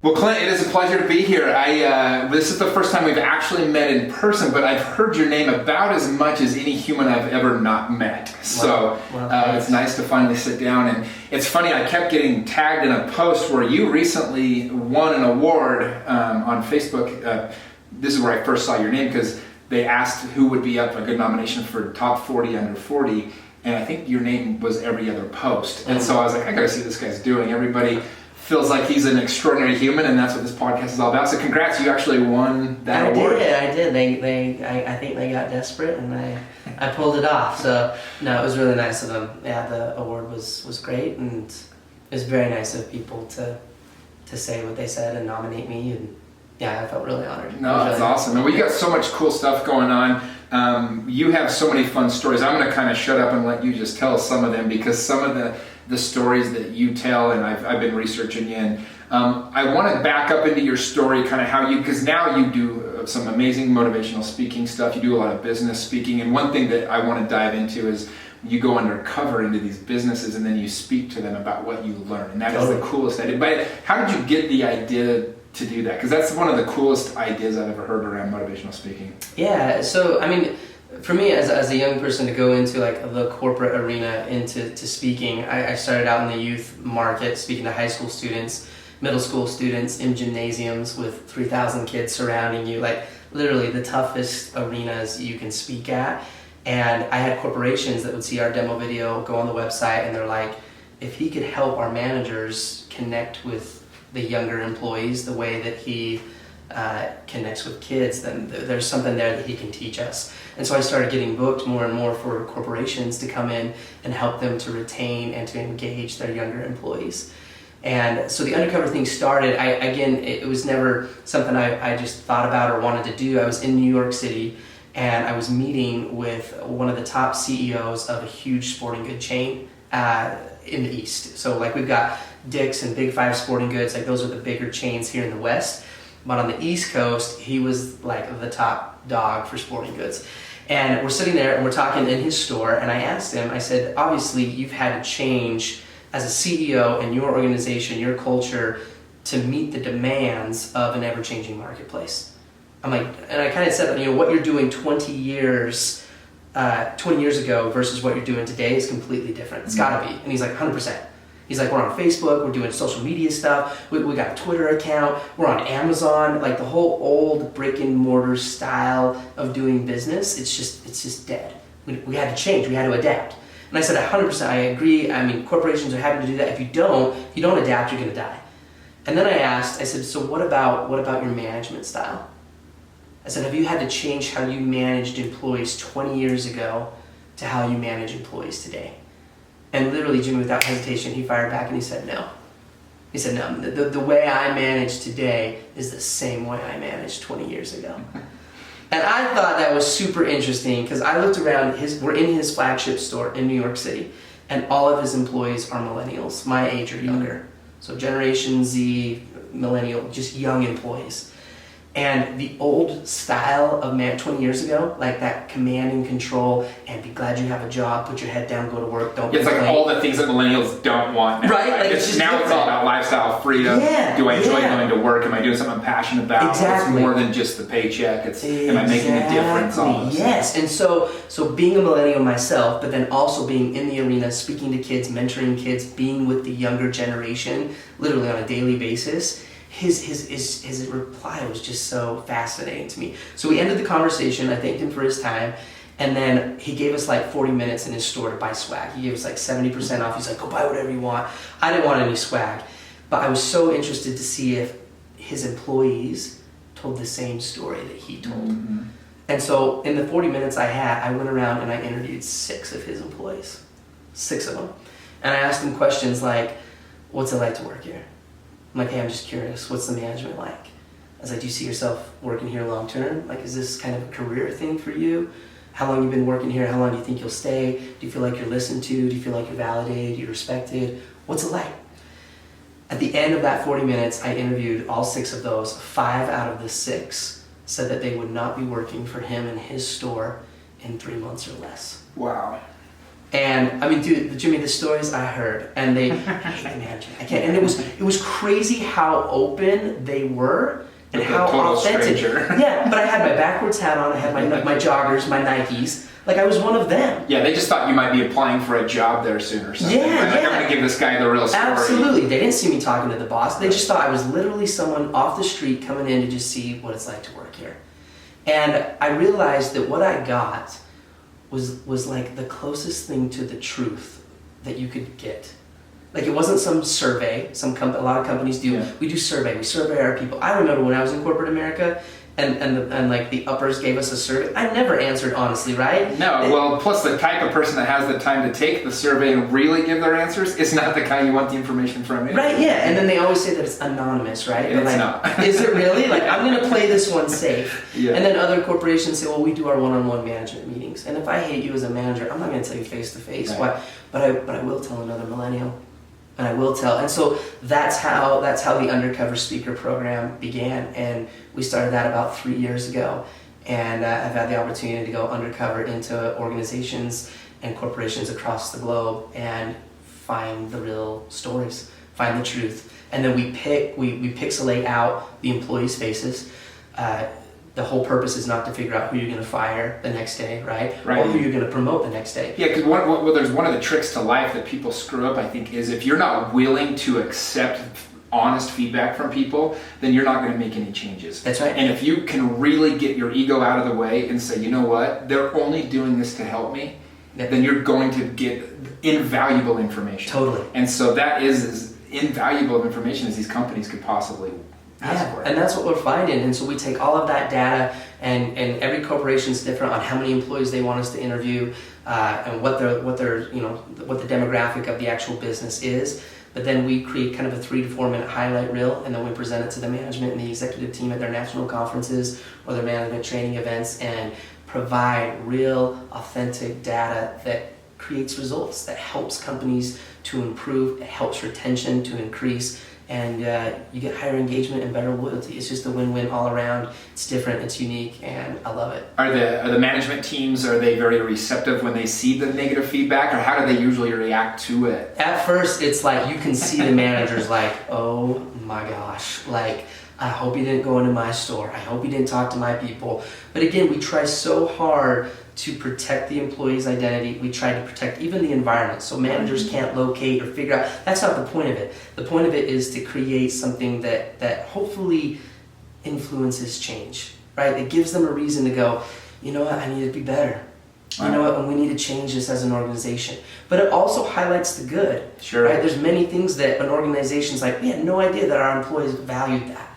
Well, Clint, it is a pleasure to be here. This is the first time we've actually met in person, but I've heard your name about as much as any human I've ever not met. So it's nice to finally sit down. And it's funny, I kept getting tagged in a post where you recently won an award on Facebook. This is where I first saw your name because they asked who would be up a good nomination for top 40 under 40. And I think your name was every other post. And so I was like, I gotta see what this guy's doing. Everybody feels like he's an extraordinary human, and that's what this podcast is all about. So congrats, you actually won that award. I did. I think they got desperate, and I pulled it off. So no, it was really nice of them. Yeah, the award was great, and it was very nice of people to say what they said and nominate me, and yeah, I felt really honored. No, that's really awesome. And we got so much cool stuff going on. You have so many fun stories. I'm going to kind of shut up and let you just tell some of them, because some of the stories that you tell, and I've been researching you, and I want to back up into your story, kind of how you, because now you do some amazing motivational speaking stuff, you do a lot of business speaking, and one thing that I want to dive into is you go undercover into these businesses and then you speak to them about what you learn, and that is the coolest idea. But how did you get the idea to do that? Because that's one of the coolest ideas I've ever heard around motivational speaking. Yeah, so I mean, for me as a young person to go into like the corporate arena into speaking, I started out in the youth market speaking to high school students, middle school students in gymnasiums with 3,000 kids surrounding you, like literally the toughest arenas you can speak at. And I had corporations that would see our demo video, go on the website, and they're like, if he could help our managers connect with the younger employees the way that he connects with kids, then there's something there that he can teach us. And so I started getting booked more and more for corporations to come in and help them to retain and to engage their younger employees. And so the undercover thing started, it was never something I just thought about or wanted to do. I was in New York City, and I was meeting with one of the top CEOs of a huge sporting good chain in the East. So like we've got Dick's and Big Five Sporting Goods, like those are the bigger chains here in the West. But on the East Coast, he was like the top dog for sporting goods. And we're sitting there and we're talking in his store, and I asked him, I said, obviously you've had to change as a CEO in your organization, your culture, to meet the demands of an ever-changing marketplace. I'm like, and I kind of said, what you're doing 20 years ago versus what you're doing today is completely different. It's gotta be. And he's like, 100%. He's like, we're on Facebook, we're doing social media stuff, we got a Twitter account, we're on Amazon, like the whole old brick and mortar style of doing business, it's just dead. We had to change, we had to adapt. And I said, 100%, I agree. I mean, corporations are having to do that. If you don't adapt, you're gonna die. And then I said, so what about your management style? I said, have you had to change how you managed employees 20 years ago to how you manage employees today? And literally, Jimmy, without hesitation, he fired back and he said, no. He said, no, the way I manage today is the same way I managed 20 years ago. And I thought that was super interesting because I looked around, we're in his flagship store in New York City, and all of his employees are millennials, my age or younger. So Generation Z, Millennial, just young employees. And the old style of 20 years ago, like that command and control, and be glad you have a job, put your head down, go to work, don't It's complain. like all the things that millennials don't want now. Right? Like it's all about lifestyle freedom. Yeah, Do I enjoy going to work? Am I doing something I'm passionate about? Exactly. It's more than just the paycheck. Am I making a difference? All those Yes. And so being a millennial myself, but then also being in the arena, speaking to kids, mentoring kids, being with the younger generation, literally on a daily basis, his reply was just so fascinating to me. So we ended the conversation, I thanked him for his time, and then he gave us like 40 minutes in his store to buy swag. He gave us like 70% off. He's like, go buy whatever you want. I didn't want any swag, but I was so interested to see if his employees told the same story that he told. Mm-hmm. And so in the 40 minutes I had, I went around and I interviewed 6 of his employees, 6 of them. And I asked them questions like, what's it like to work here? I'm like, hey, I'm just curious, what's the management like? I was like, do you see yourself working here long term? Like, is this kind of a career thing for you? How long you been working here? How long do you think you'll stay? Do you feel like you're listened to? Do you feel like you're validated? You're respected? What's it like? At the end of that 40 minutes, I interviewed all 6 of those. 5 out of the 6 said that they would not be working for him in his store in 3 months or less. Wow. And I mean, dude, Jimmy, the stories I heard, and I hate the manager. I can't. And it was crazy how open they were and Like how a total authentic. stranger. Yeah, but I had my backwards hat on. I had my joggers, my Nikes. Like I was one of them. Yeah, they just thought you might be applying for a job there soon or something. Yeah, Like, yeah. I'm going to give this guy the real story. Absolutely. They didn't see me talking to the boss. They just thought I was literally someone off the street coming in to just see what it's like to work here. And I realized that what I got was like the closest thing to the truth that you could get. Like it wasn't some survey. A lot of companies do. Yeah. We do survey. We survey our people. I remember when I was in corporate America, and like the uppers gave us a survey. I never answered honestly, right? No, well, plus the type of person that has the time to take the survey and really give their answers is not the kind you want the information from. Anyway. Right, yeah, and then they always say that it's anonymous, right? It's like, not. Is it really? Like, I'm going to play this one safe. Yeah. And then other corporations say, well, we do our one-on-one management meetings. And if I hate you as a manager, I'm not going to tell you face-to-face. Right. Why? But I will tell another millennial. And I will tell. And so that's how the Undercover Speaker program began. And we started that about 3 years ago. And I've had the opportunity to go undercover into organizations and corporations across the globe and find the real stories, find the truth. And then we pixelate out the employees' faces. The whole purpose is not to figure out who you're going to fire the next day, right? Or who you're going to promote the next day. Yeah, because there's one of the tricks to life that people screw up, I think, is if you're not willing to accept honest feedback from people, then you're not going to make any changes. That's right. And if you can really get your ego out of the way and say, you know what, they're only doing this to help me, then you're going to get invaluable information. Totally. And so that is as invaluable information as these companies could possibly ask for it. And that's what we're finding. And so we take all of that data, and every corporation is different on how many employees they want us to interview, and what the demographic of the actual business is. But then we create kind of a 3 to 4 minute highlight reel, and then we present it to the management and the executive team at their national conferences or their management training events, and provide real, authentic data that creates results, that helps companies to improve, it helps retention to increase, and you get higher engagement and better loyalty. It's just a win-win all around. It's different, it's unique, and I love it. Are the management teams, are they very receptive when they see the negative feedback, or how do they usually react to it? At first, it's like you can see the managers like, oh my gosh, like, I hope you didn't go into my store. I hope you didn't talk to my people. But again, we try so hard to protect the employee's identity. We try to protect even the environment so managers can't locate or figure out. That's not the point of it. The point of it is to create something that hopefully influences change, right? It gives them a reason to go, you know what, I need to be better. You know what, and we need to change this as an organization. But it also highlights the good. Sure. Right? There's many things that an organization's like, we had no idea that our employees valued that.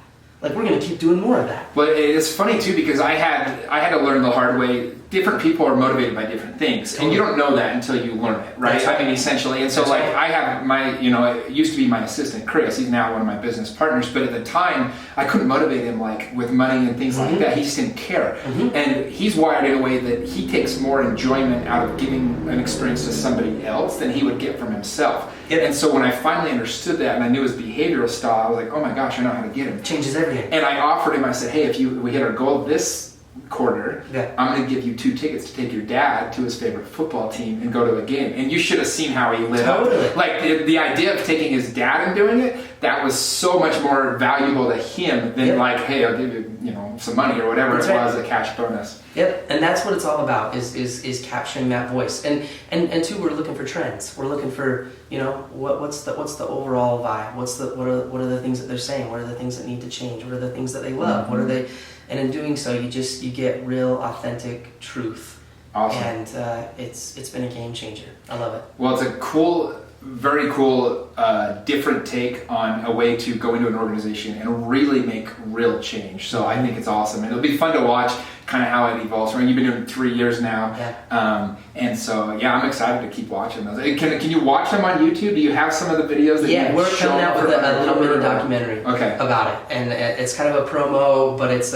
Like, we're going to keep doing more of that. But it's funny too, because I had to learn the hard way. Different people are motivated by different things, and you don't know that until you learn it, right? That's right. I mean, essentially. And so, That's like, right. I have my, it used to be my assistant, Chris. He's now one of my business partners. But at the time, I couldn't motivate him like with money and things like that. He just didn't care. And he's wired in a way that he takes more enjoyment out of giving an experience to somebody else than he would get from himself. Yep. And so when I finally understood that and I knew his behavioral style, I was like, oh my gosh, I know how to get him. Changes everything. And I offered him, I said, hey, if we hit our goal this quarter, Yeah. I'm going to give you 2 tickets to take your dad to his favorite football team and go to a game. And you should have seen how he lit Totally. up. Like the idea of taking his dad and doing it, that was so much more valuable to him than like, hey, I'll give you, some money or whatever That's it right. was, a cash bonus. Yep, and that's what it's all about is capturing that voice. And two, we're looking for trends. We're looking for, what's the overall vibe? What are the things that they're saying? What are the things that need to change? What are the things that they love? What are they? And in doing so, you get real, authentic truth. Awesome. And it's been a game changer. I love it. Well, it's a cool, very cool, different take on a way to go into an organization and really make real change. So I think it's awesome. And it'll be fun to watch kind of how it evolves. Right? You've been doing it 3 years now. Yeah. And so, I'm excited to keep watching those. Can you watch them on YouTube? Do you have some of the videos that Yeah, you we're show coming out with a little mini documentary Okay. about it. And it's kind of a promo, but it's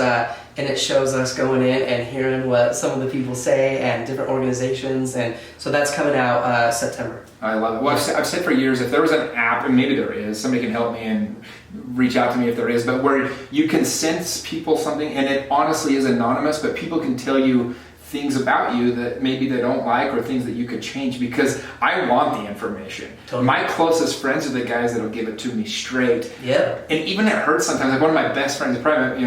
and it shows us going in and hearing what some of the people say and different organizations. And so that's coming out September. I love it. Well, I've said for years, if there was an app, and maybe there is, somebody can help me and reach out to me if there is, but where you can sense people something, and it honestly is anonymous, but people can tell you things about you that maybe they don't like or things that you could change, because I want the information. Totally. My closest friends are the guys that'll give it to me straight. Yeah. And even it hurts sometimes. Like one of my best friends, probably,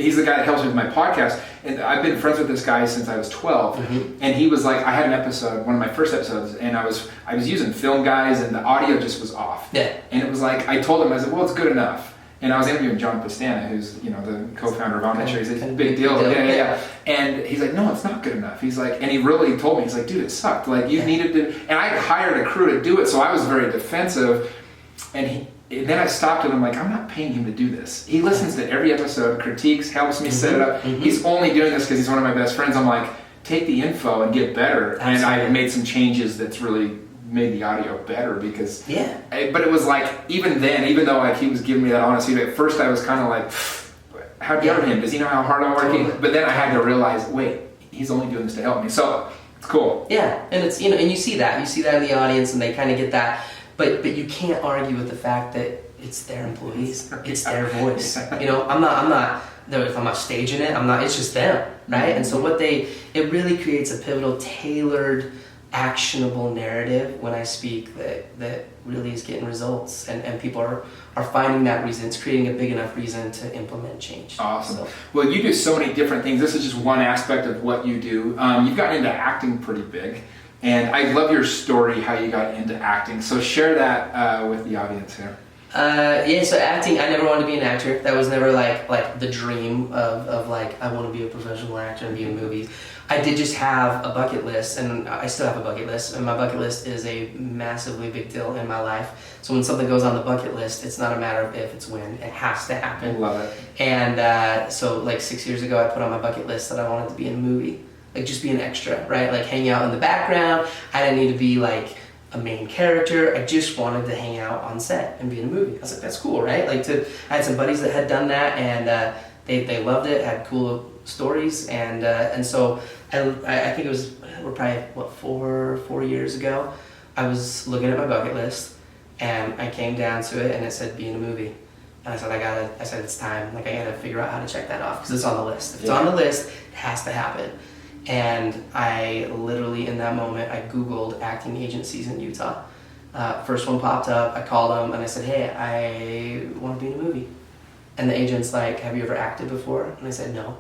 he's the guy that helps me with my podcast. And I've been friends with this guy since I was 12. Mm-hmm. And he was like, I had an episode, one of my first episodes, and I was using film guys and the audio just was off. Yeah. And it was like, I told him, I said, well, it's good enough. And I was interviewing John Pastana, who's the co-founder of Ambidextrous. He's a big deal. Yeah. And he's like, no, it's not good enough. He's like, and he really told me, he's like, dude, it sucked. Like you needed to. And I hired a crew to do it, so I was very defensive. And then I stopped and I'm like, I'm not paying him to do this. He listens to every episode, critiques, helps me set it up. Mm-hmm. He's only doing this because he's one of my best friends. I'm like, take the info and get better. Absolutely. And I made some changes that's really made the audio better because but it was like, even then, even though like he was giving me that honest feedback, at first I was kind of like, how dare him, does he know how hard I'm working? Totally. But then I had to realize, wait, he's only doing this to help me, so it's cool. Yeah. And it's and you see that in the audience and they kind of get that, but you can't argue with the fact that it's their employees, it's their voice. I'm not if I'm not staging it, it's just them, right? Mm-hmm. And so it really creates a pivotal, tailored, actionable narrative when I speak that really is getting results, and people are finding that reason. It's creating a big enough reason to implement change. Awesome. So, well, you do so many different things. This is just one aspect of what you do. You've gotten into acting pretty big, and I love your story, how you got into acting. So share that with the audience here. So acting, I never wanted to be an actor. That was never like the dream of like, I want to be a professional actor and be in movies. I did just have a bucket list, and I still have a bucket list, and my bucket list is a massively big deal in my life. So when something goes on the bucket list, it's not a matter of if, it's when. It has to happen. Love it. And so like 6 years ago, I put on my bucket list that I wanted to be in a movie. Like just be an extra, right? Like hang out in the background. I didn't need to be like a main character. I just wanted to hang out on set and be in a movie. I was like, that's cool, right? Like I had some buddies that had done that, and they loved it, had cool stories, and so I think it was, we're probably 4 years ago, I was looking at my bucket list and I came down to it and it said be in a movie, and I said it's time, like I gotta figure out how to check that off because it's on the list. If it's on the list, it has to happen. And I literally, in that moment, I Googled acting agencies in Utah. First one popped up, I called them and I said, hey, I want to be in a movie. And the agent's like, have you ever acted before? And I said, no.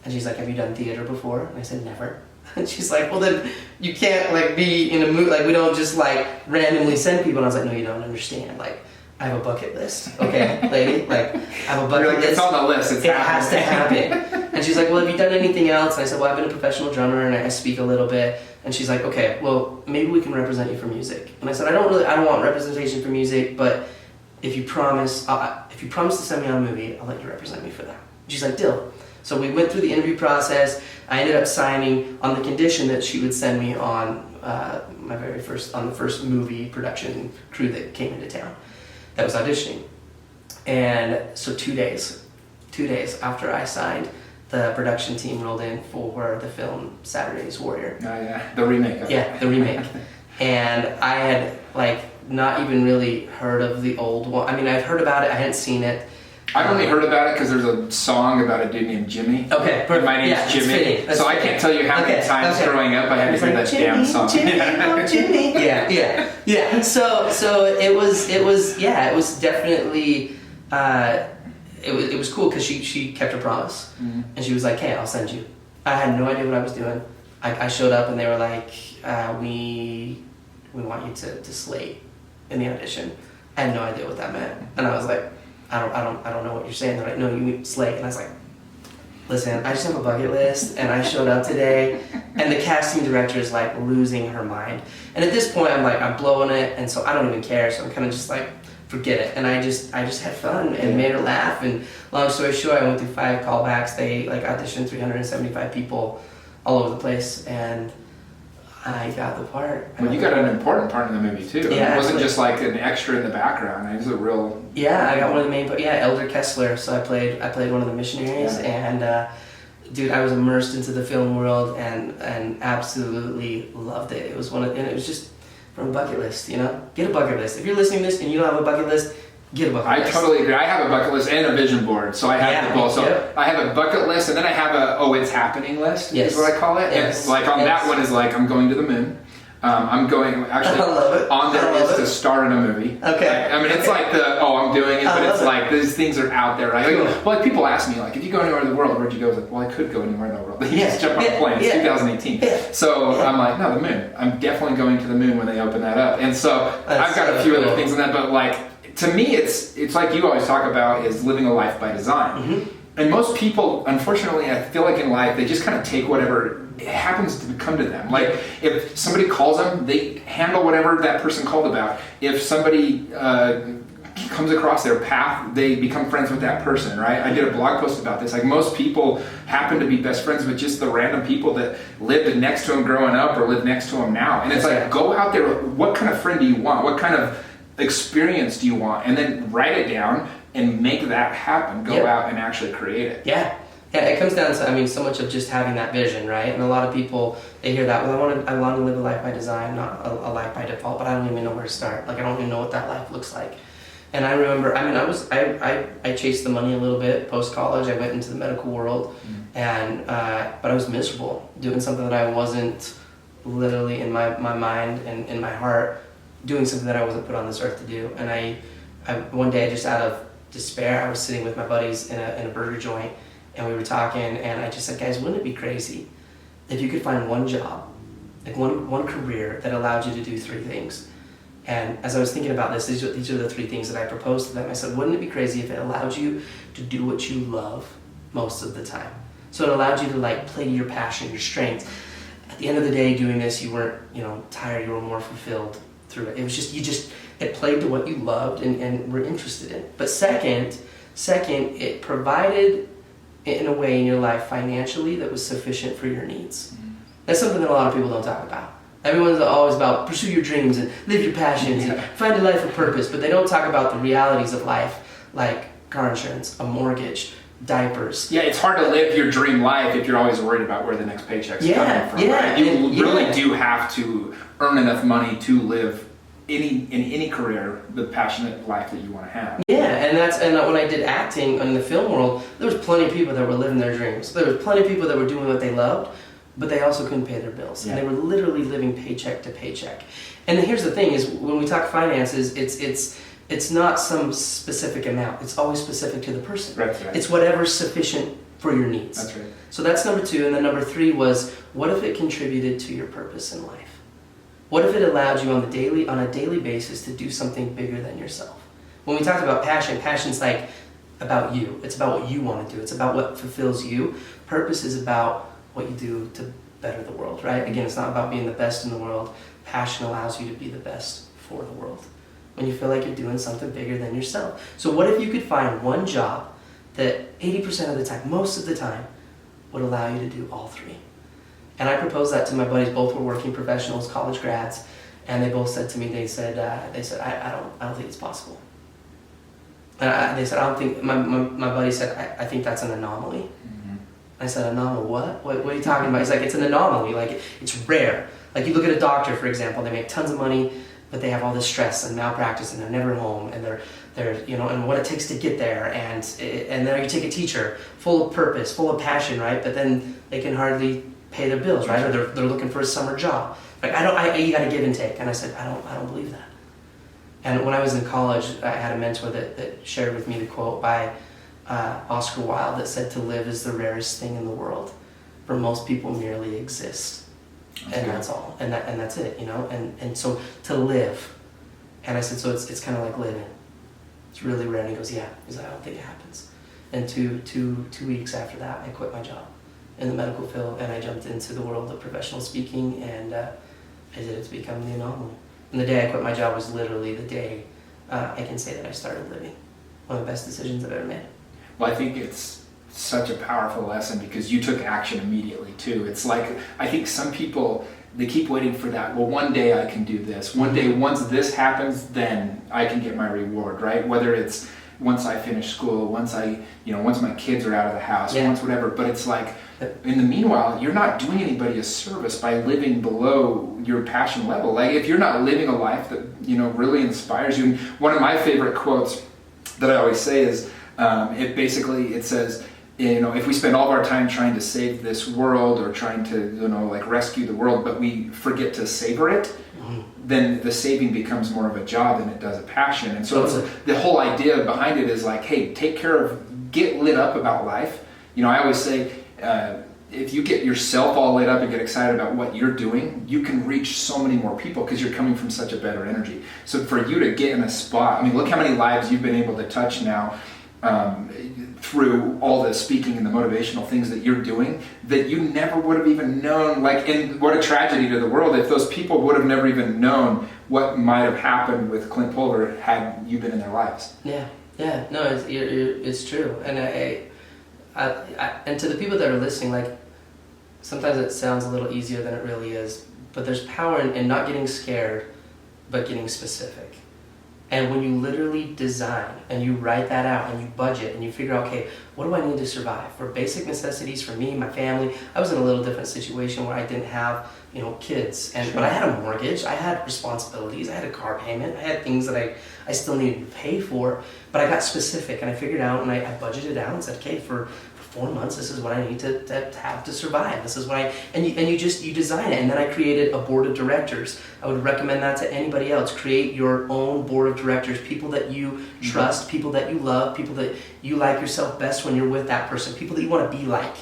And she's like, have you done theater before? And I said, never. And she's like, well then, you can't like be in a movie, like we don't just like randomly send people. And I was like, no, you don't understand. Like, I have a bucket list, okay, lady? Like, I have a bucket list. It's on the list, it has to happen. And she's like, well, have you done anything else? And I said, well, I've been a professional drummer and I speak a little bit. And she's like, okay, well, maybe we can represent you for music. And I said, I don't want representation for music, but if you promise to send me on a movie, I'll let you represent me for that. And she's like, deal. So we went through the interview process. I ended up signing on the condition that she would send me on the first movie production crew that came into town that was auditioning. And so 2 days after I signed, the production team rolled in for the film Saturday's Warrior. Oh yeah, the remake. Yeah, the remake. And I had like not even really heard of the old one. I mean, I've heard about it, I hadn't seen it. I've only heard about it because there's a song about a dude named Jimmy. Okay, perfect. My name's Jimmy. So I can't tell you how many times growing up I had to hear that damn song. Jimmy, oh Jimmy. Yeah. So it was definitely it was cool because she kept her promise, and she was like, hey, I'll send you. I had no idea what I was doing. I showed up and they were like, we want you to slate in the audition. I had no idea what that meant, and I was like, I don't know what you're saying. They're like, no, you mean slate. And I was like, listen, I just have a bucket list and I showed up today. And the casting director is like losing her mind. And at this point, I'm blowing it, and so I don't even care. So I'm kind of just like, forget it. And I just had fun and made her laugh. And long story short, I went through 5 callbacks. They like auditioned 375 people all over the place, and I got the part. Well, you got an important part in the movie too. Yeah, it wasn't just like an extra in the background. It was a real. Yeah, I got one of the main. Elder Kessler. So I played one of the missionaries, and dude, I was immersed into the film world and absolutely loved it. It was and it was just from a bucket list. Get a bucket list. If you're listening to this and you don't have a bucket list, Get a bucket list. I totally agree. I have a bucket list and a vision board, so I have the both. So I have a bucket list, and then I have it's happening list. Is what I call it. Yes. And like on that one is like I'm going to the moon. I'm going actually on there is to star in a movie. Okay. I mean, it's like I'm doing it, but it's like these things are out there, right? Cool. Like people ask me, like, if you go anywhere in the world, where'd you go? I was like, well, I could go anywhere in the world. You just jump on a plane. It's 2018. Yeah. So I'm like, no, the moon. I'm definitely going to the moon when they open that up. And so I've got a few other things in that, but like to me, it's like you always talk about is living a life by design. Mm-hmm. And most people, unfortunately, I feel like in life, they just kind of take whatever happens to come to them. Like if somebody calls them, they handle whatever that person called about. If somebody comes across their path, they become friends with that person, right? I did a blog post about this. Like most people happen to be best friends with just the random people that lived next to them growing up or live next to them now. And it's like, go out there. What kind of friend do you want? What kind of experience do you want? And then write it down and make that happen. Go out and actually create it. Yeah, it comes down to, so much of just having that vision, right? And a lot of people, they hear that, well, I want to live a life by design, not a life by default, but I don't even know where to start. Like, I don't even know what that life looks like. And I remember, I chased the money a little bit post-college. I went into the medical world, and but I was miserable doing something that I wasn't literally in my mind and in my heart, doing something that I wasn't put on this earth to do. And I one day, just out of despair, I was sitting with my buddies in a burger joint, and we were talking, and I just said, guys, wouldn't it be crazy if you could find one job, like one career that allowed you to do three things? And as I was thinking about this, these are the three things that I proposed to them. I said, wouldn't it be crazy if it allowed you to do what you love most of the time? So it allowed you to like play to your passion, your strengths. At the end of the day, doing this, you weren't tired, you were more fulfilled through it. It was just it played to what you loved and were interested in. But second, it provided in a way in your life financially that was sufficient for your needs. That's something that a lot of people don't talk about. Everyone's always about pursue your dreams and live your passions and find a life of purpose, but they don't talk about the realities of life, like car insurance, a mortgage, diapers. Yeah, it's hard to live your dream life if you're always worried about where the next paycheck's coming from. Right? You really do have to earn enough money to live in any career the passionate life that you want to have. Yeah, and when I did acting in the film world, there was plenty of people that were living their dreams. There was plenty of people that were doing what they loved, but they also couldn't pay their bills. Yeah. And they were literally living paycheck to paycheck. And here's the thing is when we talk finances, it's not some specific amount. It's always specific to the person. Right. It's whatever's sufficient for your needs. That's right. So that's number two. And then number three was, what if it contributed to your purpose in life? What if it allowed you on a daily basis to do something bigger than yourself? When we talked about passion's like about you. It's about what you want to do. It's about what fulfills you. Purpose is about what you do to better the world, right? Again, it's not about being the best in the world. Passion allows you to be the best for the world when you feel like you're doing something bigger than yourself. So what if you could find one job that 80% of the time, most of the time, would allow you to do all three? And I proposed that to my buddies. Both were working professionals, college grads, and they both said to me, they said, I don't think it's possible. And they said, I don't think. My buddy said, I think that's an anomaly. Mm-hmm. I said, anomaly? What are you talking about? He's like, it's an anomaly. Like it's rare. Like you look at a doctor, for example. They make tons of money, but they have all this stress and malpractice, and they're never home, and they're and what it takes to get there, and then you take a teacher, full of purpose, full of passion, right? But then they can hardly pay their bills, right? Or they're looking for a summer job. Like you got to give and take. And I said, I don't believe that. And when I was in college, I had a mentor that shared with me the quote by Oscar Wilde that said, "To live is the rarest thing in the world, for most people merely exist." That's all. And that's it, And so to live. And I said, so it's kind of like living. It's really rare. And he goes, yeah. He's like, I don't think it happens. And two weeks after that, I quit my job in the medical field, and I jumped into the world of professional speaking, and I did it to become the anomaly. And the day I quit my job was literally the day I can say that I started living. One of the best decisions I've ever made. Well, I think it's such a powerful lesson because you took action immediately too. It's like, I think some people, they keep waiting for that. Well, one day I can do this. One day, once this happens, then I can get my reward, right? Whether it's once I finish school, once my kids are out of the house, once whatever. But it's like, in the meanwhile, you're not doing anybody a service by living below your passion level. Like if you're not living a life that, really inspires you. And one of my favorite quotes that I always say is, it says, if we spend all of our time trying to save this world or trying to, like rescue the world, but we forget to savor it, then the saving becomes more of a job than it does a passion. And so the whole idea behind it is like, hey, get lit up about life. I always say, if you get yourself all lit up and get excited about what you're doing, you can reach so many more people because you're coming from such a better energy. So for you to get in a spot, look how many lives you've been able to touch now, through all the speaking and the motivational things that you're doing that you never would have even known. And what a tragedy to the world if those people would have never even known what might have happened with Clint Pulver had you been in their lives. No, it's true. And and to the people that are listening, sometimes it sounds a little easier than it really is, but there's power in not getting scared, but getting specific. And when you literally design and you write that out and you budget and you figure out, okay, what do I need to survive? For basic necessities for me, my family. I was in a little different situation where I didn't have, kids, but I had a mortgage, I had responsibilities, I had a car payment, I had things that I still needed to pay for, but I got specific and I figured out and I budgeted out and said, okay, for 4 months, this is what I need to have to survive. This is what you design it. And then I created a board of directors. I would recommend that to anybody else. Create your own board of directors, people that you trust, people that you love, people that you like yourself best when you're with that person, people that you want to be like.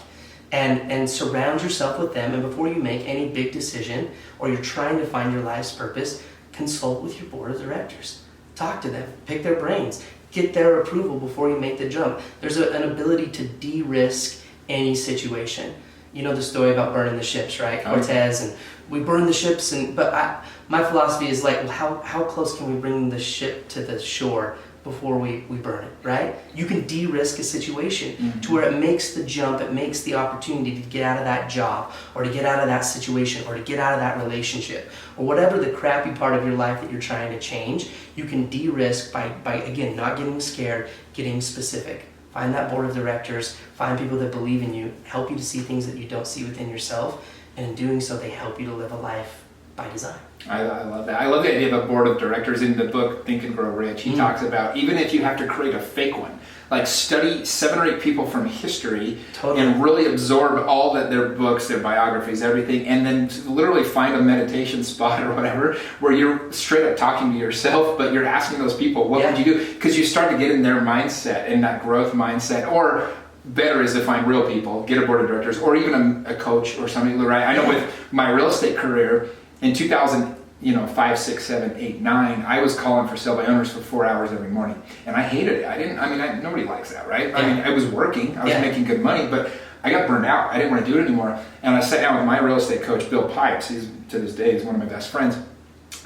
And surround yourself with them. And before you make any big decision or you're trying to find your life's purpose, consult with your board of directors. Talk to them, pick their brains. Get their approval before you make the jump. There's an ability to de-risk any situation. You know the story about burning the ships, right? Cortez, and we burn the ships, but my philosophy is how close can we bring the ship to the shore before we burn it, right? You can de-risk a situation to where it makes the jump, it makes the opportunity to get out of that job or to get out of that situation or to get out of that relationship or whatever the crappy part of your life that you're trying to change. You can de-risk by again, not getting scared, getting specific. Find that board of directors, find people that believe in you, help you to see things that you don't see within yourself, and in doing so, they help you to live a life by design. I love that. I love the idea of a board of directors. In the book Think and Grow Rich, he talks about even if you have to create a fake one, study 7 or 8 people from history and really absorb all their books, their biographies, everything, and then literally find a meditation spot or whatever where you're straight up talking to yourself, but you're asking those people, what would you do? Because you start to get in their mindset, in that growth mindset, or better is to find real people, get a board of directors, or even a coach or something, right? I know with my real estate career, in 2005, 6, 7, 8, 9, I was calling for sale by owners for 4 hours every morning. And I hated it. Nobody likes that, right? I was working, I was making good money, but I got burned out. I didn't want to do it anymore. And I sat down with my real estate coach, Bill Pipes. He's, to this day, he's one of my best friends.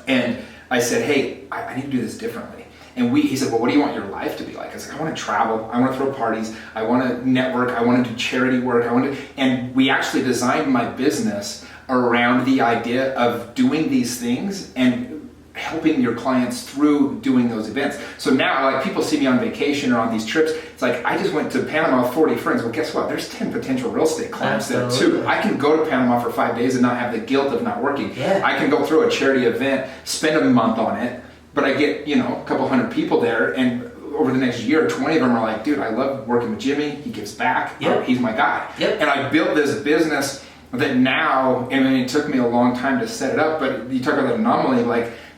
And I said, hey, I need to do this differently. And he said, well, what do you want your life to be like? I said, I want to travel. I want to throw parties. I want to network. I want to do charity work. And we actually designed my business around the idea of doing these things and helping your clients through doing those events. So now, people see me on vacation or on these trips. It's I just went to Panama with 40 friends. Well, guess what? There's 10 potential real estate clients there too. I can go to Panama for 5 days and not have the guilt of not working. Yeah. I can go through a charity event, spend a month on it, but I get, a couple hundred people there, and over the next year, 20 of them are like, dude, I love working with Jimmy. He gives back. Yep. He's my guy. Yep. And I built this business that now, it took me a long time to set it up, but you talk about that anomaly,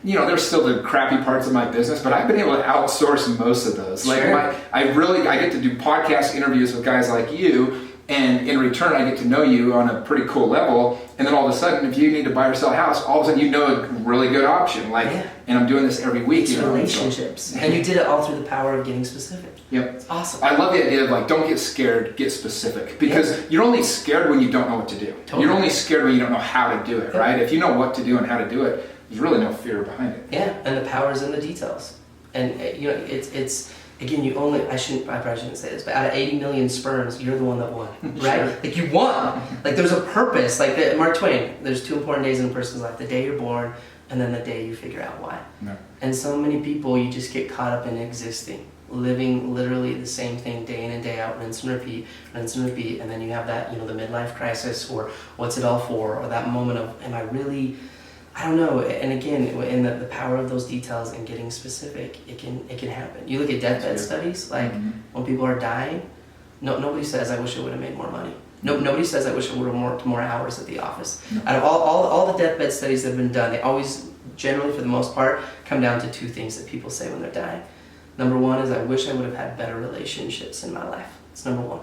there's still the crappy parts of my business, but I've been able to outsource most of those. Sure. I get to do podcast interviews with guys like you, and in return, I get to know you on a pretty cool level. And then all of a sudden, if you need to buy or sell a house, all of a sudden you know a really good option. And I'm doing this every week. It's relationships. And you did it all through the power of getting specific. Yep. It's awesome. I love the idea of don't get scared, get specific. Because you're only scared when you don't know what to do. Totally. You're only scared when you don't know how to do it, right? If you know what to do and how to do it, there's really no fear behind it. Yeah, and the power is in the details. And it's again, I probably shouldn't say this, but out of 80 million sperms, you're the one that won, right? Sure. You won. There's a purpose. Mark Twain, there's 2 important days in a person's life: the day you're born, and then the day you figure out why. No. And so many people, you just get caught up in existing, living literally the same thing day in and day out, rinse and repeat, and then you have that, the midlife crisis, or what's it all for, or that moment of, am I really I don't know. And again, in the power of those details and getting specific, it can happen. You look at deathbed studies, like when people are dying, nobody says, I wish I would have made more money. Nobody says, I wish I would have worked more hours at the office. No. Out of all the deathbed studies that have been done, they always, generally for the most part, come down to two things that people say when they're dying. Number one is, I wish I would have had better relationships in my life. It's number one.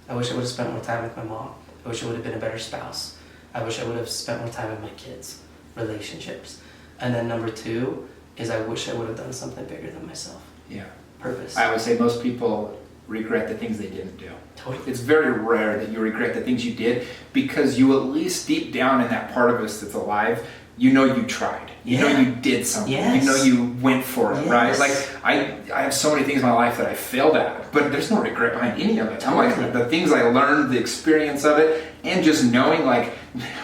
I wish I would have spent more time with my mom. I wish I would have been a better spouse. I wish I would have spent more time with my kids. Relationships. And then number two is, I wish I would have done something bigger than myself. Yeah. Purpose. I would say most people regret the things they didn't do. Totally. It's very rare that you regret the things you did, because you at least deep down in that part of us that's alive, you know you tried. You know you did something. Yes. You know you went for it, yes. right? Like I have so many things in my life that I failed at, but there's no regret behind any of it. Totally. I'm like, the things I learned, the experience of it, and just knowing, like,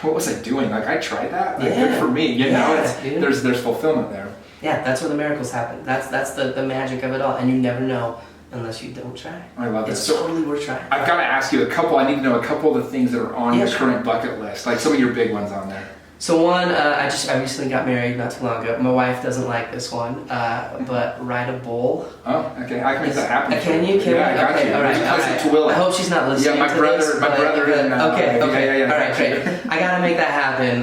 what was I doing? Like, I tried that. Like, good for me. You know, there's fulfillment there. Yeah, that's where the miracles happen. That's the magic of it all, and you never know unless you don't try. I love that. It's totally worth trying. I've got to ask you I need to know a couple of the things that are on your current bucket list, like some of your big ones on there. So one, I recently got married not too long ago. My wife doesn't like this one, but ride a bull. Oh, okay. I can make that happen. Can you? Yeah, I got you. All right. I hope she's not listening. Yeah, my brother. Okay. Yeah. All right, great. I gotta make that happen.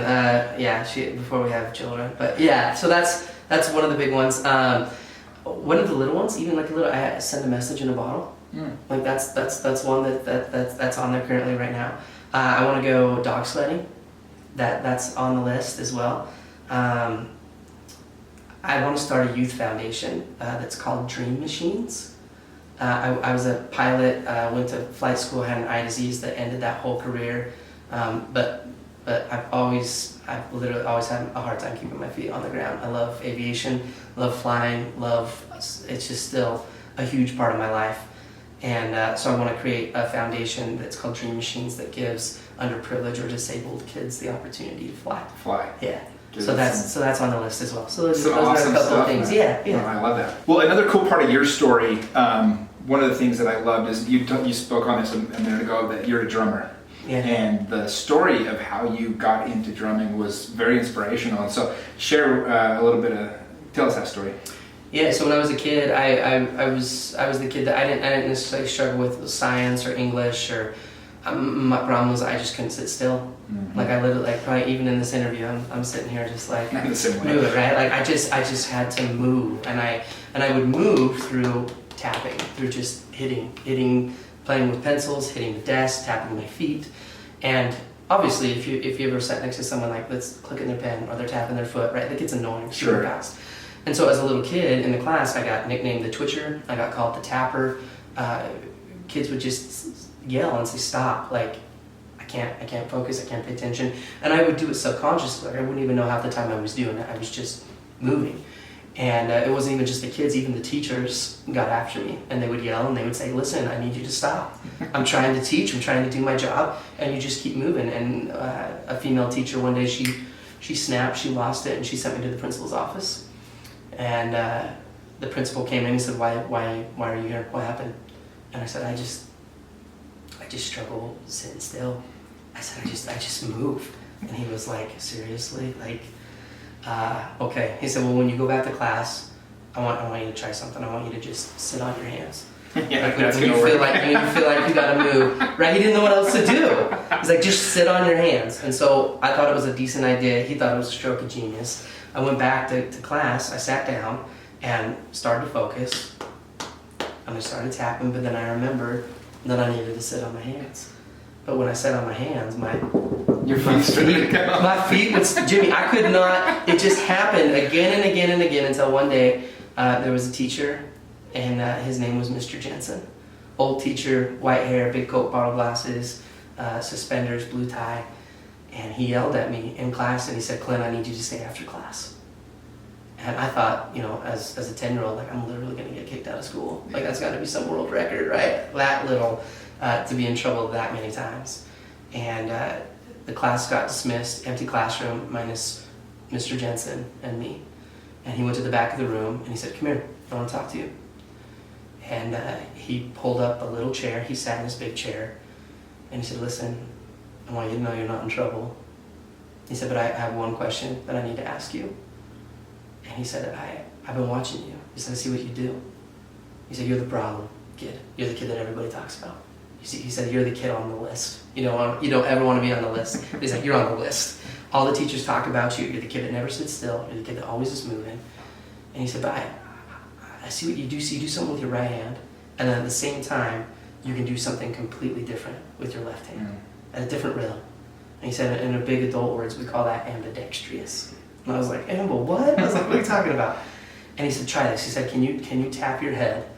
Before we have children. But yeah, so that's one of the big ones. One of the little ones, even like I send a message in a bottle. Like that's one that's on there currently right now. I want to go dog sledding. That's on the list as well. I want to start a youth foundation that's called Dream Machines. I was a pilot, went to flight school, had an eye disease that ended that whole career. But I've literally always had a hard time keeping my feet on the ground. I love aviation, love flying, it's just still a huge part of my life. And so I want to create a foundation that's called Dream Machines that gives underprivileged or disabled kids the opportunity to fly. Yeah. Dude, so that's on the list as well. So those are awesome a couple stuff, of things. Man. Yeah. Oh, I love that. Well, another cool part of your story, one of the things that I loved is you spoke on this a minute ago, that you're a drummer. Yeah. And the story of how you got into drumming was very inspirational. And so share tell us that story. Yeah, so when I was a kid, I was the kid that I didn't necessarily struggle with science or English, or my problem was I just couldn't sit still. Mm-hmm. Like I literally, like probably even in this interview, I'm sitting here just like move, right? Like I just had to move, and I would move through tapping, through just hitting, playing with pencils, hitting the desk, tapping my feet, and obviously if you ever sat next to someone like that's clicking their pen or they're tapping their foot, right? That gets annoying super fast. And so as a little kid in the class, I got nicknamed the Twitcher. I got called the Tapper. Kids would just yell and say, stop. Like, I can't focus, I can't pay attention. And I would do it subconsciously. Like, I wouldn't even know half the time I was doing it. I was just moving. And it wasn't even just the kids, even the teachers got after me. And they would yell and they would say, listen, I need you to stop. I'm trying to teach, I'm trying to do my job, and you just keep moving. And a female teacher one day, she snapped, she lost it, and she sent me to the principal's office. And the principal came in and said, why are you here? What happened? And I said, I just struggle sitting still. I said, I just move. And he was like, seriously? Like, okay. He said, well, when you go back to class, I want you to try something. I want you to just sit on your hands. Yeah, like when you feel like you gotta move, right? He didn't know what else to do. He's like, just sit on your hands. And so I thought it was a decent idea. He thought it was a stroke of genius. I went back to class, I sat down and started to focus, and I started tapping, but then I remembered that I needed to sit on my hands. But when I sat on my hands, my feet was, Jimmy, I could not, it just happened again and again and again until one day there was a teacher, and his name was Mr. Jensen. Old teacher, white hair, big coat, bottle glasses, suspenders, blue tie. And he yelled at me in class and he said, Clint, I need you to stay after class. And I thought, as a 10-year-old, like, I'm literally going to get kicked out of school. Like, that's got to be some world record, right? That little, to be in trouble that many times. And the class got dismissed, empty classroom, minus Mr. Jensen and me. And he went to the back of the room and he said, come here, I want to talk to you. And he pulled up a little chair. He sat in this big chair. And he said, listen, I want you to know you're not in trouble. He said, but I have one question that I need to ask you. And he said, I've been watching you. He said, I see what you do. He said, you're the problem kid. You're the kid that everybody talks about. He said, you're the kid on the list. You don't ever want to be on the list. He's like, you're on the list. All the teachers talk about you. You're the kid that never sits still. You're the kid that always is moving. And he said, but I see what you do. So you do something with your right hand, and then at the same time, you can do something completely different with your left hand, at a different rhythm. And he said, in a big adult words, we call that ambidextrous. And I was like, what? I was like, what are you talking about? And he said, try this. He said, can you tap your head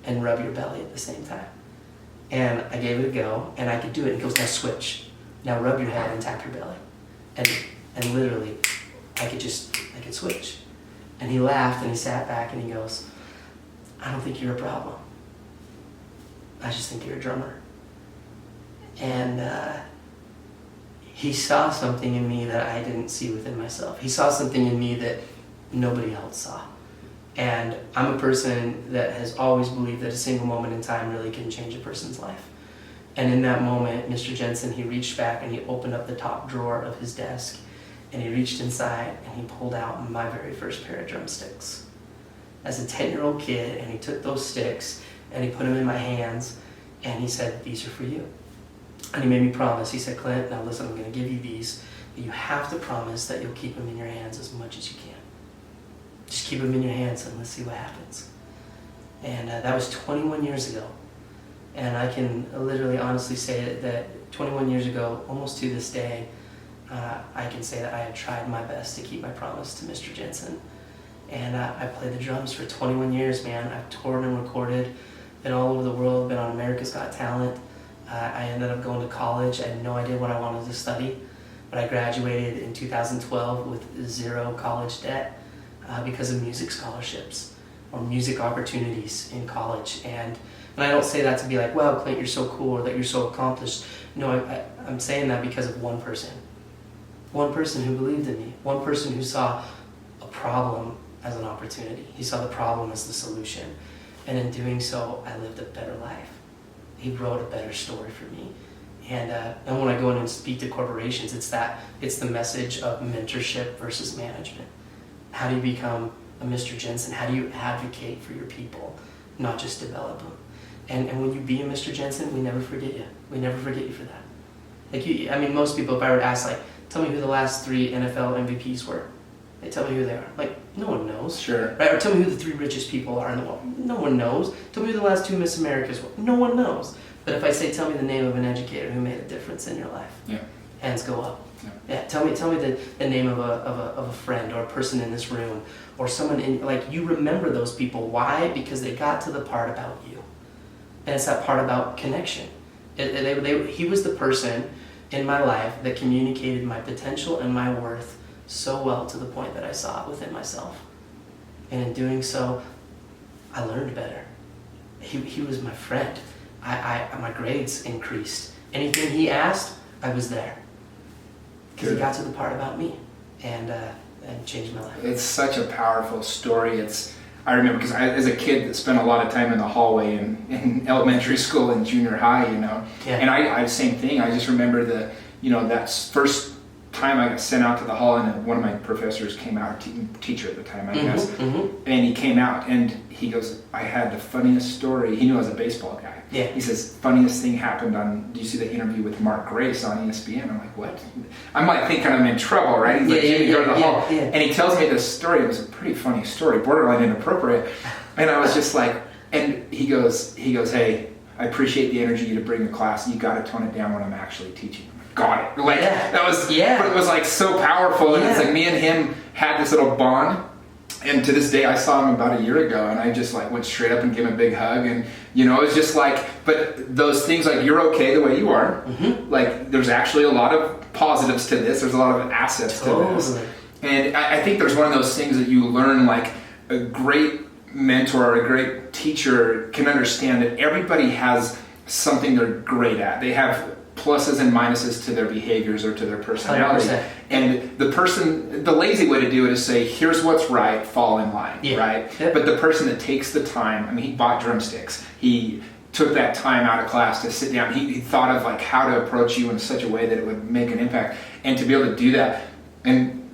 and rub your belly at the same time? And I gave it a go, and I could do it. And he goes, now switch. Now rub your head and tap your belly. And literally, I could switch. And he laughed, and he sat back, and he goes, I don't think you're a problem. I just think you're a drummer. And he saw something in me that I didn't see within myself. He saw something in me that nobody else saw. And I'm a person that has always believed that a single moment in time really can change a person's life. And in that moment, Mr. Jensen, he reached back and he opened up the top drawer of his desk, and he reached inside and he pulled out my very first pair of drumsticks. As a 10-year-old kid, and he took those sticks and he put them in my hands, and he said, these are for you. And he made me promise. He said, Clint, now listen, I'm going to give you these, but you have to promise that you'll keep them in your hands as much as you can. Just keep them in your hands and let's see what happens. And that was 21 years ago. And I can literally honestly say that 21 years ago, almost to this day, I can say that I had tried my best to keep my promise to Mr. Jensen. And I played the drums for 21 years, man. I've toured and recorded, been all over the world, been on America's Got Talent. I ended up going to college. I had no idea what I wanted to study, but I graduated in 2012 with 0 college debt because of music scholarships or music opportunities in college. And I don't say that to be like, wow, Clint, you're so cool, or that you're so accomplished. No, I'm saying that because of one person. One person who believed in me. One person who saw a problem as an opportunity. He saw the problem as the solution. And in doing so, I lived a better life. He wrote a better story for me. And when I go in and speak to corporations, it's the message of mentorship versus management. How do you become a Mr. Jensen? How do you advocate for your people, not just develop them? And when you be a Mr. Jensen, we never forget you. We never forget you for that. Like most people, if I were to ask, tell me who the last 3 NFL MVPs were, they tell me who they are. No one knows. Sure. Right? Or tell me who the 3 richest people are in the world. No one knows. Tell me who the last 2 Miss Americas were. No one knows. But if I say, tell me the name of an educator who made a difference in your life, hands go up. Yeah. Tell me the name of a friend or a person in this room, or someone you remember those people. Why? Because they got to the part about you. And it's that part about connection. He was the person in my life that communicated my potential and my worth so well to the point that I saw it within myself. And in doing so, I learned better. He was my friend. My grades increased. Anything he asked, I was there. Because he got to the part about me and changed my life. It's such a powerful story. I remember because as a kid that spent a lot of time in the hallway in elementary school and junior high, and I same thing. I just remember that first time I got sent out to the hall, and one of my professors came out, teacher at the time, I guess, and he came out and he goes, I had the funniest story. He knew I was a baseball guy. Yeah. He says, funniest thing happened do you see the interview with Mark Grace on ESPN? I'm like, what? I'm thinking I'm in trouble, right? He's like, Jimmy, go to the hall. Yeah. And he tells me this story. It was a pretty funny story, borderline inappropriate. And I was just like, and he goes, hey, I appreciate the energy to bring the class. You got to tone it down when I'm actually teaching. Got it. That was, but it was so powerful. And it's like me and him had this little bond. And to this day, I saw him about a year ago, and I just went straight up and gave him a big hug. And, it was just but those things you're okay the way you are. There's actually a lot of positives to this. There's a lot of assets to this. And I think there's one of those things that you learn, a great mentor or a great teacher can understand that everybody has something they're great at. They have pluses and minuses to their behaviors or to their personality. 100%. And the lazy way to do it is say, here's what's right, fall in line, right? Yep. But the person that takes the time, he bought drumsticks. He took that time out of class to sit down. He thought of how to approach you in such a way that it would make an impact. And to be able to do that, And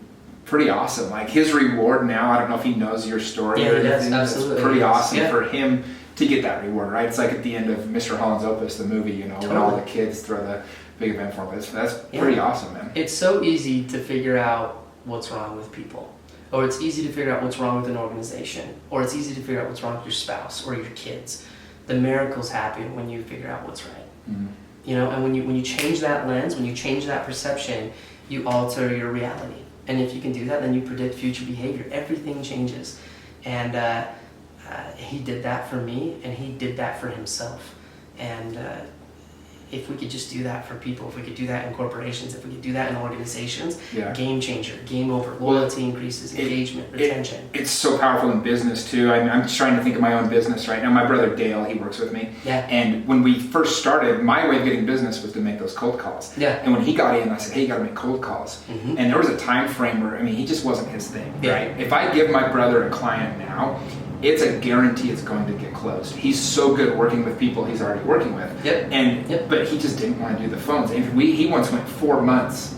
pretty awesome. Like his reward now, I don't know if he knows your story Yeah, or he anything. does. Absolutely. It's pretty awesome Yeah. for him to get that reward, right? It's like at the end of Mr. Holland's Opus, the movie, you know, Totally. when all the kids throw the big event for him. That's pretty awesome, man. It's so easy to figure out what's wrong with people. Or it's easy to figure out what's wrong with an organization. Or it's easy to figure out what's wrong with your spouse or your kids. The miracles happen when you figure out what's right. Mm-hmm. You know, and when you change that lens, when you change that perception, you alter your reality. And if you can do that, then you predict future behavior. Everything changes. And he did that for me, and he did that for himself. And if we could just do that for people, if we could do that in corporations, if we could do that in organizations, game changer, game over, loyalty increases, engagement, retention. It's so powerful in business too. I'm just trying to think of my own business right now. My brother Dale, he works with me. Yeah. And when we first started, my way of getting business was to make those cold calls. Yeah. And when he got in, I said, hey, you got to make cold calls. Mm-hmm. And there was a time frame where, I mean, he just wasn't his thing, Yeah. right? If I give my brother a client now, it's a guarantee it's going to get closed. He's so good working with people he's already working with. Yep. But he just didn't want to do the phones. And he once went 4 months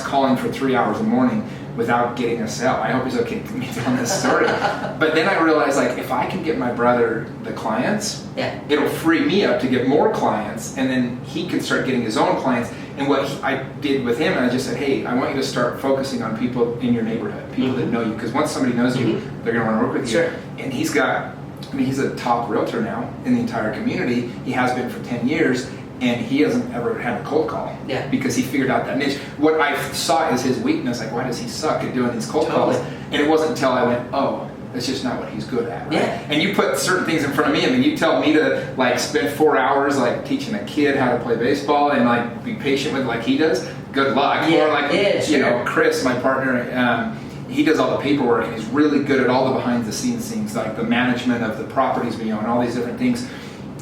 calling for 3 hours a morning without getting a sale. I hope he's okay with me telling this story. But then I realized, like, if I can get my brother the clients, it'll free me up to get more clients, and then he can start getting his own clients. And what I did with him, I just said, hey, I want you to start focusing on people in your neighborhood, people that know you. Because once somebody knows you, they're going to want to work with you. Sure. And he's a top realtor now in the entire community. He has been for 10 years. And he hasn't ever had a cold call because he figured out that niche. What I saw as his weakness, like, why does he suck at doing these cold calls? And it wasn't until I went, oh, that's just not what he's good at. Right? Yeah. And you put certain things in front of me, and then you tell me to like spend 4 hours like teaching a kid how to play baseball and like be patient with like he does. Good luck. Yeah. Or like you know, Chris, my partner. He does all the paperwork, and he's really good at all the behind the scenes things, like the management of the properties we own, all these different things.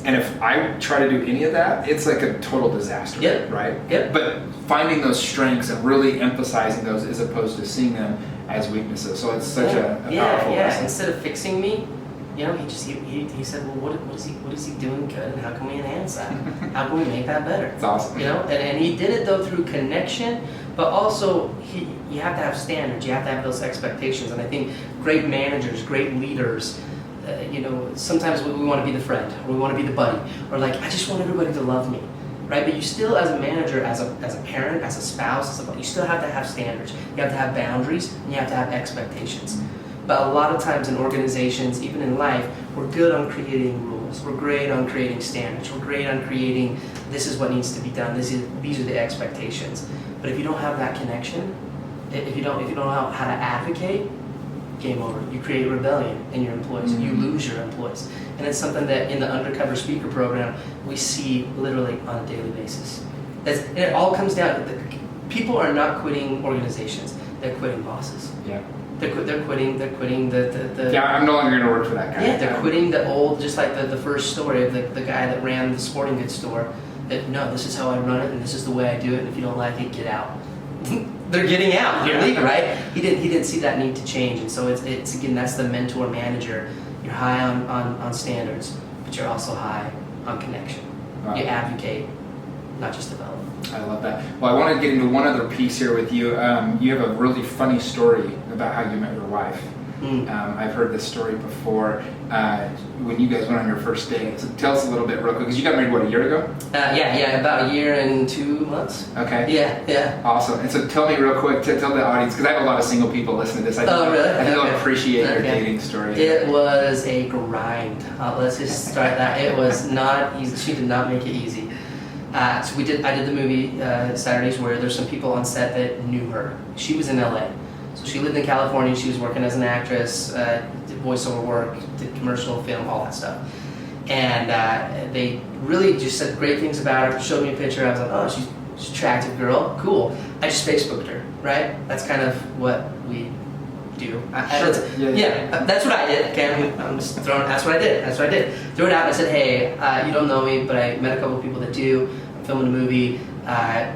And if I try to do any of that, it's like a total disaster, right? Yep. But finding those strengths and really emphasizing those as opposed to seeing them as weaknesses. So it's such a powerful lesson. Instead of fixing me, you know, he said, well, what is he doing good, and how can we enhance that? How can we make that better? It's awesome. You know, and he did it though through connection, but also you have to have standards. You have to have those expectations. And I think great managers, great leaders. You know, sometimes we want to be the friend, or we want to be the buddy, or like, I just want everybody to love me, right? But you still, as a manager, as a parent, as a spouse, you still have to have standards. You have to have boundaries, and you have to have expectations. But a lot of times in organizations, even in life, we're good on creating rules. We're great on creating standards. We're great on creating, this is what needs to be done. These are the expectations. But if you don't have that connection, if you don't know how to advocate, game over. You create rebellion in your employees. You lose your employees. And it's something that in the undercover speaker program, we see literally on a daily basis. And it all comes down to people are not quitting organizations. They're quitting bosses. Yeah. They're quitting the Yeah, I'm no longer going to work for that guy. Yeah, they're quitting the old, just like the first story of the guy that ran the sporting goods store. That, no, this is how I run it, and this is the way I do it, and if you don't like it, get out. They're getting out. They're leaving, right? He didn't see that need to change, and so it's again, that's the mentor manager. You're high on standards, but you're also high on connection. Wow. You advocate, not just develop. I love that. Well, I want to get into one other piece here with you. You have a really funny story about how you met your wife. I've heard this story before when you guys went on your first date. So tell us a little bit real quick, because you got married, what, a year ago? Yeah, about a year and 2 months. Okay. Yeah. Awesome. And so tell me real quick, tell the audience, because I have a lot of single people listening to this. I think they'll appreciate your dating story. It was a grind. Let's just start that. It was not easy. She did not make it easy. So I did the movie Saturdays, where there's some people on set that knew her. She was in LA. So she lived in California. She was working as an actress, did voiceover work, did commercial, film, all that stuff. And they really just said great things about her, showed me a picture. I was like, oh, she's an attractive girl, cool. I just Facebooked her, right? That's kind of what we do. That's what I did. Okay, I'm just throwing. That's what I did. Threw it out and I said, hey, you don't know me, but I met a couple of people that do. I'm filming a movie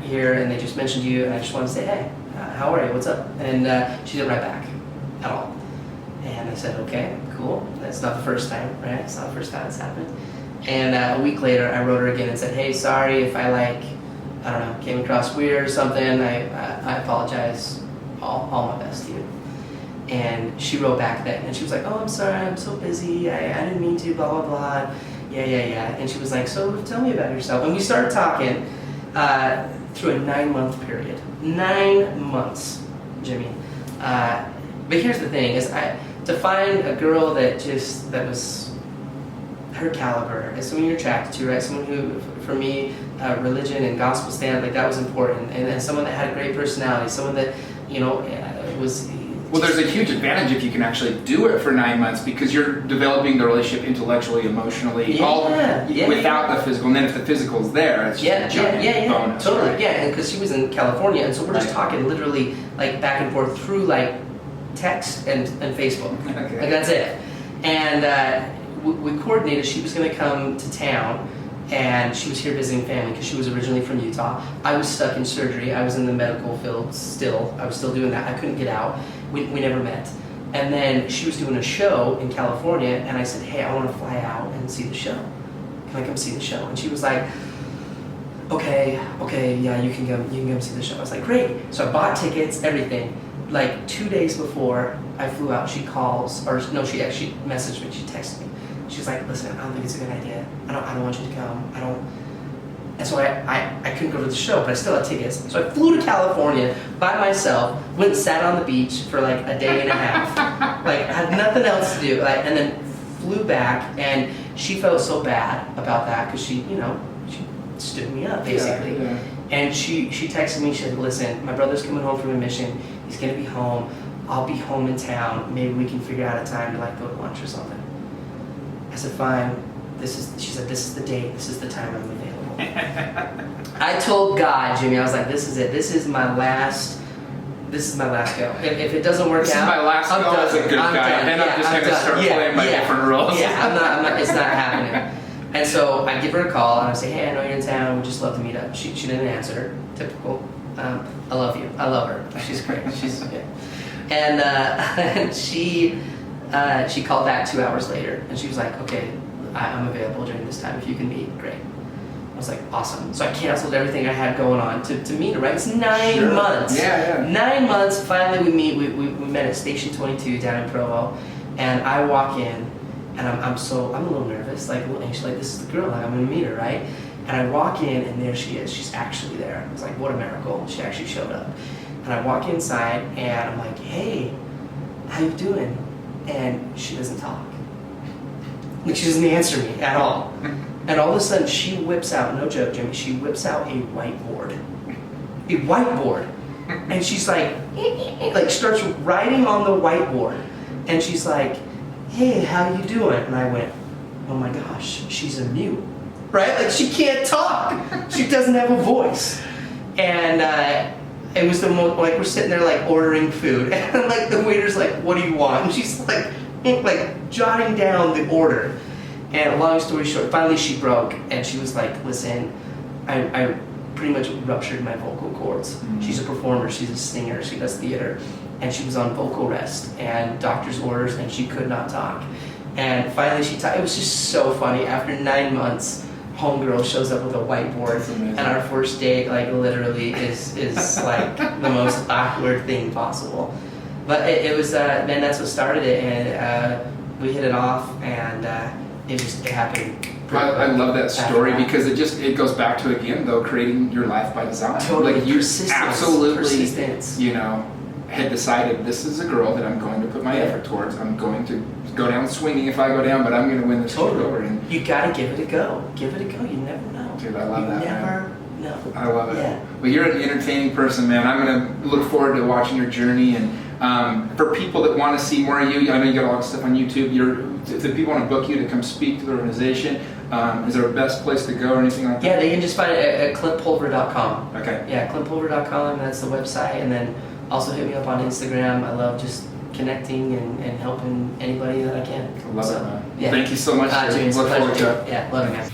here, and they just mentioned you, and I just wanted to say, hey, how are you? What's up? And she didn't write back at all. And I said, okay, cool. That's not the first time, right? It's not the first time it's happened. And a week later, I wrote her again and said, hey, sorry if I came across weird or something. I apologize. all my best to you. And she wrote back then, and she was like, oh, I'm sorry, I'm so busy, I didn't mean to, blah, blah, blah. Yeah. And she was like, so tell me about yourself. And we started talking through a 9-month period. 9 months, Jimmy. But here's the thing, is to find a girl that was her caliber, and someone you're attracted to, right? Someone who, for me, religion and gospel stand, like that was important. And then someone that had a great personality, someone that, was... Well, there's a huge advantage if you can actually do it for 9 months, because you're developing the relationship intellectually, emotionally, without the physical. And then if the physical's there, it's just a giant bonus. Totally, right? yeah. And because she was in California, and so we're just talking literally like back and forth through like text and Facebook. Okay. Like that's it. And we coordinated. She was going to come to town, and she was here visiting family because she was originally from Utah. I was stuck in surgery. I was in the medical field still. I was still doing that. I couldn't get out. We never met. And then she was doing a show in California, and I said, hey, I want to fly out and see the show. Can I come see the show? And she was like, okay, yeah, you can come see the show. I was like, great. So I bought tickets, everything. Like 2 days before I flew out, she calls, or no, she actually messaged me, she texted me. She was like, listen, I don't think it's a good idea. I don't want you to come. And so I couldn't go to the show, but I still had tickets. So I flew to California by myself, went and sat on the beach for like a day and a half. Like, I had nothing else to do. And then flew back, and she felt so bad about that because she stood me up, basically. Yeah. And she texted me, she said, listen, my brother's coming home from a mission. He's going to be home. I'll be home in town. Maybe we can figure out a time to like go to lunch or something. I said, fine. She said, this is the date. This is the time I'm available. I told God, Jimmy, I was like, this is it. This is my last go. If it doesn't work out, this is my last go as a good guy. And I'm just going to start playing my different roles. Yeah, I'm not, it's not happening. And so I give her a call, and I say, hey, I know you're in town. We'd just love to meet up. She didn't answer. Typical. I love you. I love her. She's great. She's yeah. And she called back 2 hours later, and she was like, okay, I'm available during this time. If you can meet, great. I was like, awesome. So I canceled everything I had going on to meet her, right? It's 9 months. Yeah. 9 months, finally we meet. We met at Station 22 down in Provo, and I walk in, and I'm a little nervous, like a little anxious, like this is the girl, like, I'm gonna meet her, right? And I walk in, and there she is. She's actually there. I was like, what a miracle. She actually showed up. And I walk inside, and I'm like, hey, how you doing? And she doesn't talk. Like, she doesn't answer me at all. And all of a sudden, she whips out, no joke, Jimmy, she whips out a whiteboard. A whiteboard. And she's like starts writing on the whiteboard. And she's like, hey, how you doing? And I went, oh my gosh, she's a mute. Right? Like, she can't talk. She doesn't have a voice. And it was the most, like, we're sitting there, like, ordering food. And, like, the waiter's like, what do you want? And she's, like jotting down the order. And long story short, finally she broke, and she was like, listen, I pretty much ruptured my vocal cords. Mm-hmm. She's a performer, she's a singer, she does theater. And she was on vocal rest and doctor's orders, and she could not talk. And finally she talked. It was just so funny. After 9 months, homegirl shows up with a whiteboard, and our first date, like, literally is like the most awkward thing possible. But it was, man, that's what started it, and we hit it off, and it happened. I love that story because it goes back to, again, though, creating your life by design. Totally. Like, you absolutely, persistence. Had decided, this is a girl that I'm going to put my effort towards. I'm going to go down swinging if I go down, but I'm going to win this totally over. And you got to give it a go. Give it a go. You never know. Dude, I love that. Never know. I love it. Yeah. Well, you're an entertaining person, man. I'm going to look forward to watching your journey. And for people that want to see more of you, I know you got a lot of stuff on YouTube. If people want to book you to come speak to the organization, is there a best place to go or anything like that? Yeah, they can just find it at clintpulver.com. Okay. Yeah, clintpulver.com. That's the website. And then also hit me up on Instagram. I love just connecting and helping anybody that I can. I love it, man. Yeah. Thank you so much. James, Look forward to it. Yeah, love it, man.